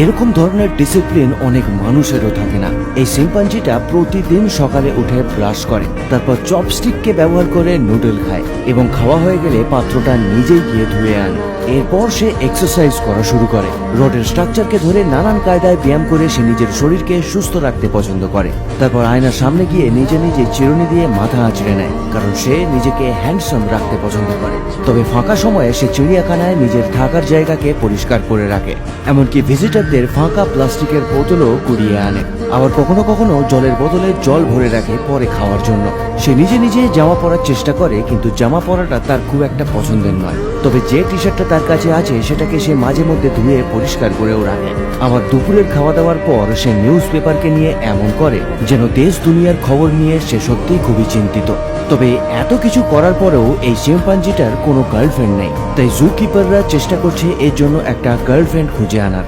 এরকম ধরনের ডিসিপ্লিন অনেক মানুষেরও থাকে না। এই শিম্পাঞ্জিটা প্রতিদিন সকালে উঠে ব্রাশ করে, তারপর চপস্টিককে ব্যবহার করে নুডল খায় এবং খাওয়া হয়ে গেলে পাত্রটা নিজেই গিয়ে ধুয়ে আনে। এরপর সে এক্সারসাইজ করা শুরু করে। রডের স্ট্রাকচারকে ধরে নানান কায়দায় ব্যায়াম করে সে নিজের শরীরকে সুস্থ রাখতে পছন্দ করে। তারপর আয়নার সামনে গিয়ে নিজে নিজে চিরুনি দিয়ে মাথা আঁচড়ে নেয়, কারণ সে নিজেকে হ্যান্ডসাম রাখতে পছন্দ করে। তবে ফাঁকা সময়ে সে চিড়িয়াখানায় নিজের থাকার জায়গাকে পরিষ্কার করে রাখে, এমনকি ভিজিটরদের ফাঁকা প্লাস্টিকের বোতলও কুড়িয়ে আনে। আবার কখনো কখনো জলের বোতলে জল ভরে রাখে পরে খাওয়ার জন্য। সে নিজে নিজে জামা পরার চেষ্টা করে, কিন্তু জামা পরাটা তার খুব একটা পছন্দের নয়। তবে যে টি শার্টটা তার কাছে আছে সেটাকে সে মাঝে মধ্যে ধুয়ে পরিষ্কার করেও রাখে। আবার দুপুরের খাওয়া দাওয়ার পর সে নিউজ পেপারকে নিয়ে এমন করে যেন দেশ দুনিয়ার খবর নিয়ে সে সত্যিই খুবই চিন্তিত। তবে এত কিছু করার পরেও এই শিম্পাঞ্জিটার কোনো গার্লফ্রেন্ড নেই, তাই জু কিপাররা চেষ্টা করছে এর জন্য একটা গার্লফ্রেন্ড খুঁজে আনার।